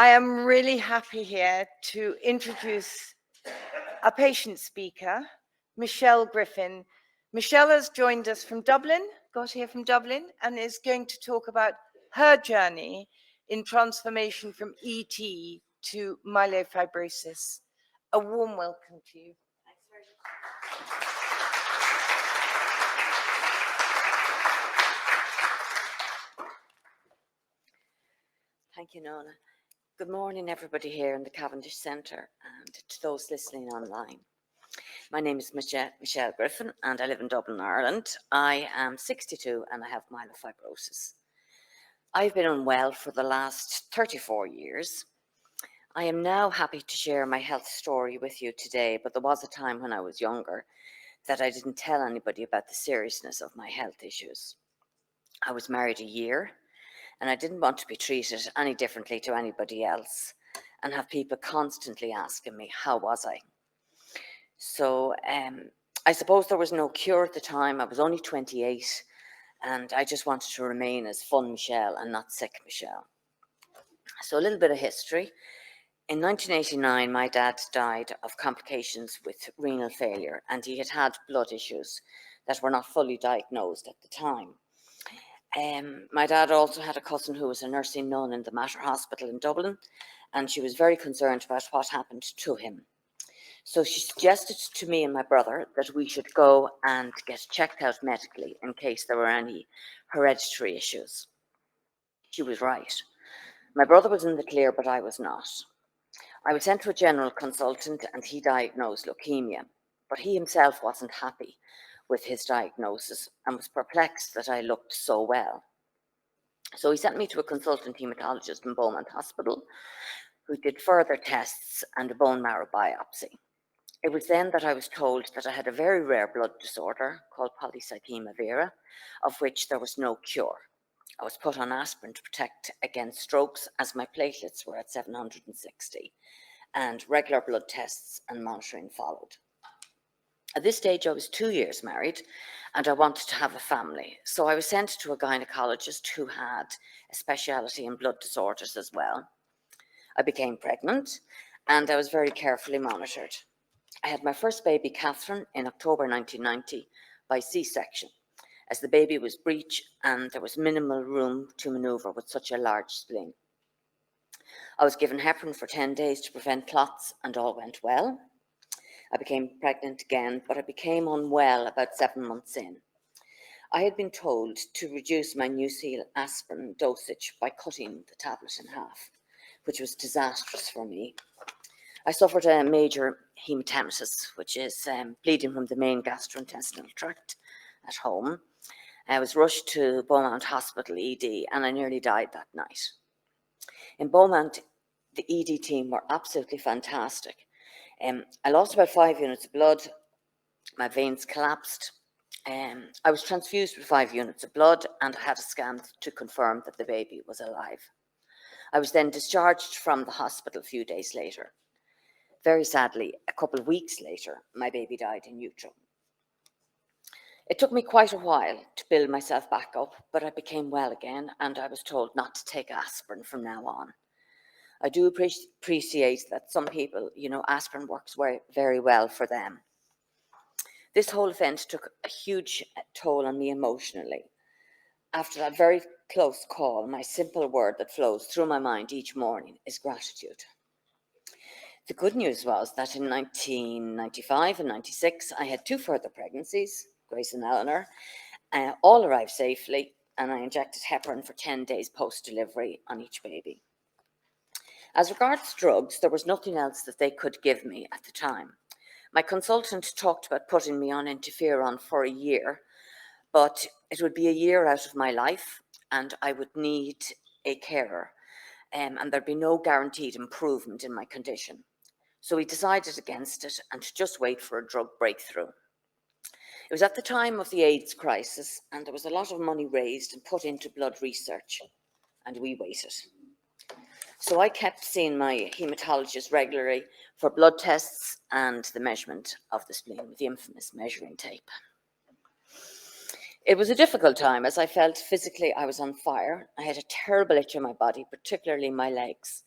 I am really happy here to introduce a patient speaker, Michele Griffin. Michele has joined us from Dublin, got here from Dublin, and is going to talk about her journey in transformation from ET to myelofibrosis. A warm welcome to you. Thanks very much. Thank you, Nona. Good morning, everybody here in the Cavendish Centre and to those listening online. My name is Michele Griffin and I live in Dublin, Ireland. I am 62 and I have myelofibrosis. I've been unwell for the last 34 years. I am now happy to share my health story with you today, but there was a time when I was younger that I didn't tell anybody about the seriousness of my health issues. I was married a year and I didn't want to be treated any differently to anybody else and have people constantly asking me, how was I? So I suppose there was no cure at the time. I was only 28 and I just wanted to remain as fun Michele and not sick Michele. So a little bit of history. In 1989, my dad died of complications with renal failure and he had had blood issues that were not fully diagnosed at the time. My dad also had a cousin who was a nursing nun in the Mater Hospital in Dublin, and she was very concerned about what happened to him. So she suggested to me and my brother that we should go and get checked out medically in case there were any hereditary issues. She was right. My brother was in the clear, but I was not. I was sent to a general consultant and he diagnosed leukemia, but he himself wasn't happy with his diagnosis and was perplexed that I looked so well. So he sent me to a consultant hematologist in Beaumont Hospital who did further tests and a bone marrow biopsy. It was then that I was told that I had a very rare blood disorder called polycythemia vera, of which there was no cure. I was put on aspirin to protect against strokes as my platelets were at 760, and regular blood tests and monitoring followed. At this stage, I was 2 years married and I wanted to have a family. So I was sent to a gynecologist who had a speciality in blood disorders as well. I became pregnant and I was very carefully monitored. I had my first baby, Catherine, in October 1990 by C-section, as the baby was breech and there was minimal room to manoeuvre with such a large spleen. I was given heparin for 10 days to prevent clots and all went well. I became pregnant again, but I became unwell about 7 months in. I had been told to reduce my Nucil aspirin dosage by cutting the tablet in half, which was disastrous for me. I suffered a major hematemesis, which is bleeding from the main gastrointestinal tract at home. I was rushed to Beaumont Hospital ED and I nearly died that night. In Beaumont, the ED team were absolutely fantastic. I lost about 5 units of blood, my veins collapsed. I was transfused with 5 units of blood and I had a scan to confirm that the baby was alive. I was then discharged from the hospital a few days later. Very sadly, a couple of weeks later, my baby died in utero. It took me quite a while to build myself back up, but I became well again and I was told not to take aspirin from now on. I do appreciate that some people, aspirin works very well for them. This whole event took a huge toll on me emotionally. After that very close call, my simple word that flows through my mind each morning is gratitude. The good news was that in 1995 and 96, I had 2 further pregnancies, Grace and Eleanor, all arrived safely, and I injected heparin for 10 days post-delivery on each baby. As regards drugs, there was nothing else that they could give me at the time. My consultant talked about putting me on interferon for a year, but it would be a year out of my life and I would need a carer, and there'd be no guaranteed improvement in my condition. So we decided against it and to just wait for a drug breakthrough. It was at the time of the AIDS crisis and there was a lot of money raised and put into blood research, and we waited. So I kept seeing my hematologist regularly for blood tests and the measurement of the spleen with the infamous measuring tape. It was a difficult time as I felt physically I was on fire. I had a terrible itch in my body, particularly my legs.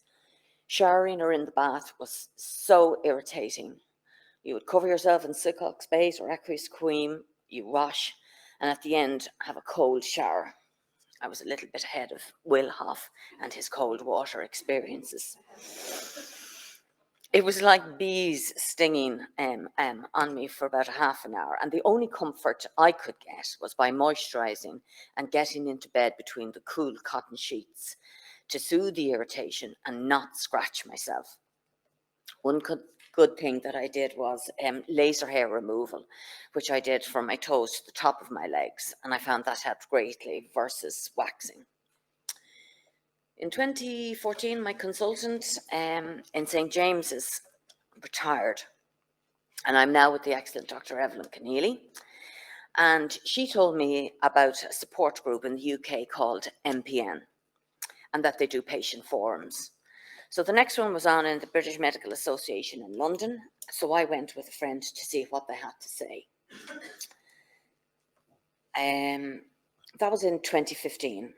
Showering or in the bath was so irritating. You would cover yourself in Silcox base or aqueous cream, you wash, and at the end have a cold shower. I was a little bit ahead of Will Hoff and his cold water experiences. It was like bees stinging on me for about a half an hour, and the only comfort I could get was by moisturising and getting into bed between the cool cotton sheets to soothe the irritation and not scratch myself. One good thing that I did was laser hair removal, which I did from my toes to the top of my legs, and I found that helped greatly versus waxing. In 2014, my consultant in St. James's retired, and I'm now with the excellent Dr. Evelyn Keneally. And she told me about a support group in the UK called MPN, and that they do patient forums. So the next one was on in the British Medical Association in London, so I went with a friend to see what they had to say. That was in 2015.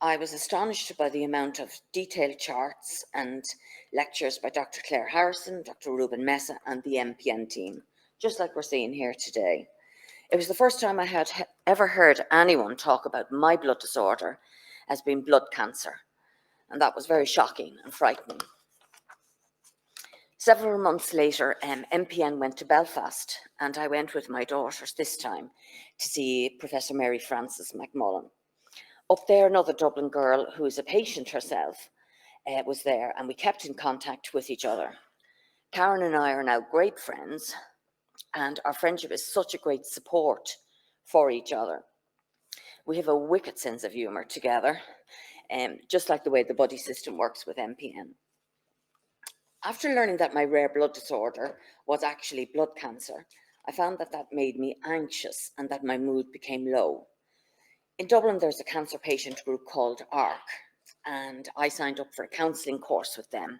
I was astonished by the amount of detailed charts and lectures by Dr. Claire Harrison, Dr. Ruben Mesa, and the MPN team, just like we're seeing here today. It was the first time I had ever heard anyone talk about my blood disorder as being blood cancer, and that was very shocking and frightening. Several months later, MPN went to Belfast, and I went with my daughters this time to see Professor Mary Frances McMullen. Up there, another Dublin girl who is a patient herself was there, and we kept in contact with each other. Karen and I are now great friends, and our friendship is such a great support for each other. We have a wicked sense of humour together, just like the way the buddy system works with MPN. After learning that my rare blood disorder was actually blood cancer, I found that that made me anxious and that my mood became low. In Dublin, there's a cancer patient group called ARC, and I signed up for a counselling course with them.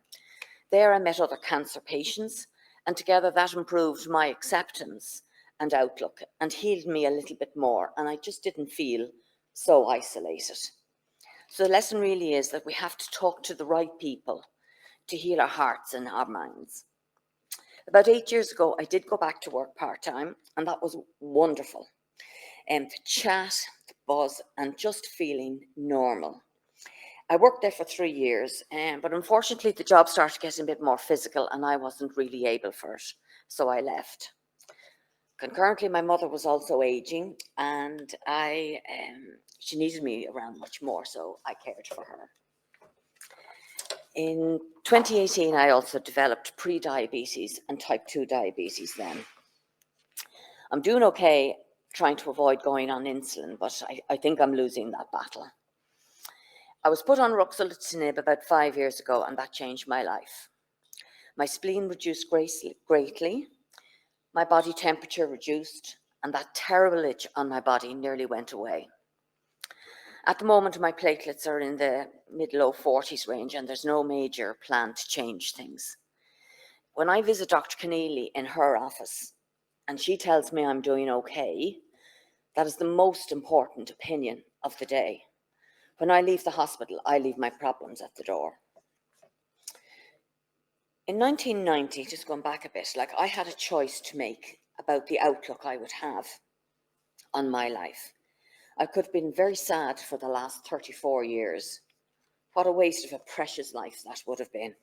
There I met other cancer patients, and together that improved my acceptance and outlook and healed me a little bit more, and I just didn't feel so isolated. So the lesson really is that we have to talk to the right people to heal our hearts and our minds. About 8 years ago, I did go back to work part-time, and that was wonderful. The chat, the buzz, and just feeling normal. I worked there for 3 years, but unfortunately the job started getting a bit more physical and I wasn't really able for it, so I left. Concurrently, my mother was also aging, and she needed me around much more, so I cared for her. In 2018, I also developed pre-diabetes and type 2 diabetes then. I'm doing okay, trying to avoid going on insulin, but I think I'm losing that battle. I was put on ruxolitinib about 5 years ago, and that changed my life. My spleen reduced greatly, my body temperature reduced, and that terrible itch on my body nearly went away. At the moment, my platelets are in the mid-low 40s range, and there's no major plan to change things. When I visit Dr. Keneally in her office, and she tells me I'm doing okay, that is the most important opinion of the day. When I leave the hospital, I leave my problems at the door. In 1990, just going back a bit, I had a choice to make about the outlook I would have on my life. I could have been very sad for the last 34 years. What a waste of a precious life that would have been.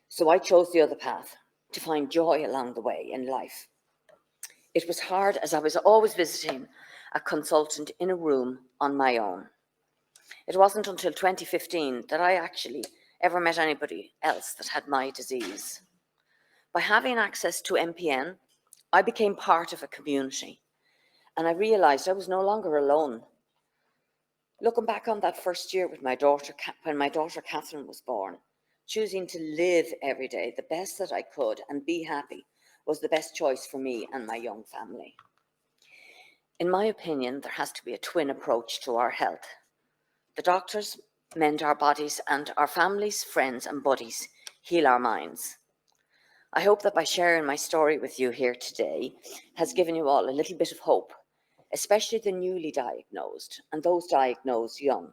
So I chose the other path, to find joy along the way in life. It was hard, as I was always visiting a consultant in a room on my own. It wasn't until 2015 that I actually ever met anybody else that had my disease. By having access to MPN, I became part of a community, and I realised I was no longer alone. Looking back on that first year with my daughter, when my daughter Catherine was born, choosing to live every day the best that I could and be happy was the best choice for me and my young family. In my opinion, there has to be a twin approach to our health. The doctors mend our bodies, and our families, friends and buddies heal our minds. I hope that by sharing my story with you here today has given you all a little bit of hope, especially the newly diagnosed and those diagnosed young.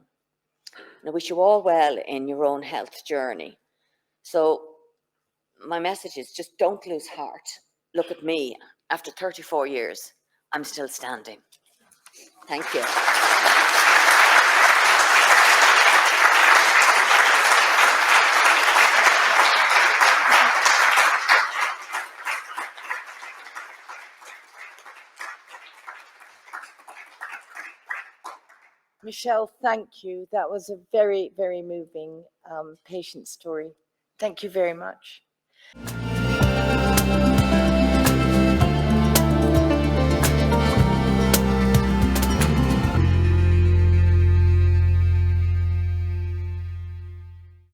And I wish you all well in your own health journey, So my message is just don't lose heart. Look at me. After 34 years, I'm still standing. Thank you. Michele, thank you. That was a very, very moving patient story. Thank you very much.